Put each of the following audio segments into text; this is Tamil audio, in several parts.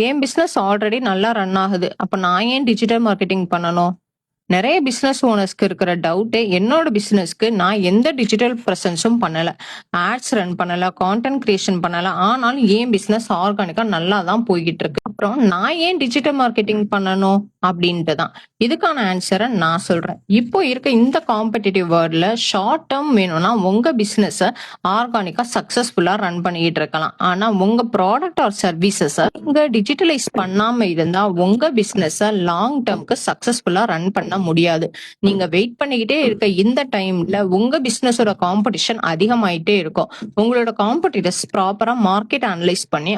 என் பிசினஸ் ஆல்ரெடி நல்லா ரன் ஆகுது. அப்ப நான் ஏன் டிஜிட்டல் மார்க்கெட்டிங் பண்ணணும்? நெறைய பிசினஸ் ஓனர்ஸ்க்கு இருக்கிற டவுட்டே, என்னோட பிசினஸ்க்கு நான் எந்த டிஜிட்டல் பிரசன்ஸும் பண்ணல. ஆட்ஸ் ரன் பண்ணல, கான்டென்ட் கிரியேஷன் பண்ணல. ஆனாலும் என் பிசினஸ் ஆர்கானிக்கா நல்லா தான் போய்கிட்டு இருக்கு. அப்புறம் நான் ஏன் டிஜிட்டல் மார்க்கெட்டிங் பண்ணணும்? அப்படின்ட்டு தான். இதுக்கான ஆன்சர நான் சொல்றேன். இப்போ இருக்க இந்த காம்படிட்டிவ் வேர்ல்ட்ல ஷார்ட் டெர்ம் வேணும்னா உங்க பிசினஸ ஆர்கானிக்கா சக்சஸ்ஃபுல்லா ரன் பண்ணிட்டு இருக்கலாம். ஆனா உங்க ப்ராடக்ட் ஆர் சர்வீசஸ நீங்க டிஜிட்டலைஸ் பண்ணாம இருந்தா உங்க பிசினஸ லாங் டேர்ம்க்கு சக்சஸ்ஃபுல்லா ரன் பண்ண முடியாது. நீங்க வெயிட் பண்ணிக்கிட்டே இருக்க இந்த டைம்ல உங்க பிசினஸோட காம்படிஷன் அதிகமாயிட்டே இருக்கும். உங்களோட காம்படிட்டர்ஸ் ப்ராப்பரா மார்க்கெட் அனலைஸ் பண்ணி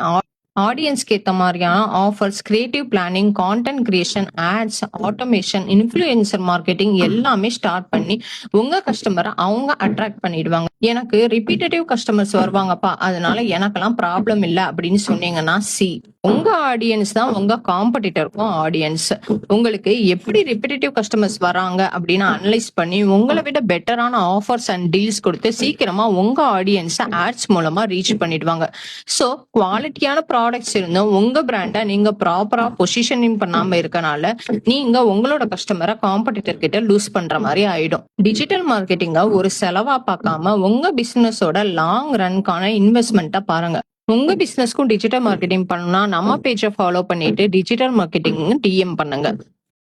ஆடியன்ஸ்க்கு ஏத்த மாதிரியான offers, creative planning, content creation, ads, automation, influencer marketing எல்லாமே ஸ்டார்ட் பண்ணி உங்க கஸ்டமரை அவங்க அட்ராக்ட் பண்ணிடுவாங்க. எனக்கு ரிப்பீட்டேட்டிவ் கஸ்டமர்ஸ் வருவாங்கப்பா, அதனால எனக்கெல்லாம் ப்ராப்ளம் இல்ல அப்படின்னு சொன்னீங்கன்னா, உங்க ஆடியன்ஸ் தான் உங்க காம்படிட்டருக்கும் ஆடியன்ஸ். உங்களுக்கு எப்படி ரிப்பீட்டேட்டிவ் கஸ்டமர்ஸ் வராங்க அப்படின்னு அனலைஸ் பண்ணி உங்களை விட பெட்டரான ஆஃபர்ஸ் அண்ட் டீல்ஸ் கொடுத்து சீக்கிரமா உங்க ஆடியன்ஸை ஆட்ஸ் மூலமா ரீச் பண்ணிடுவாங்க. ஸோ குவாலிட்டியான ப்ராடக்ட்ஸ் இருந்தும் உங்க பிராண்டை நீங்க ப்ராப்பரா பொசிஷனிங் பண்ணாம இருக்கனால நீங்க உங்களோட கஸ்டமரை காம்படிட்டர் கிட்ட லூஸ் பண்ற மாதிரி ஆயிடும். டிஜிட்டல் மார்க்கெட்டிங்க ஒரு செலவா பார்க்காம உங்க பிசினஸோட லாங் ரன்கான இன்வெஸ்ட்மெண்ட்டா பாருங்க. உங்க பிசினஸ்க்கும் டிஜிட்டல் மார்க்கெட்டிங் பண்ணணும்னா நம்ம பேஜை ஃபாலோ பண்ணிட்டு டிஜிட்டல் மார்க்கெட்டிங் டிஎம் பண்ணுங்க.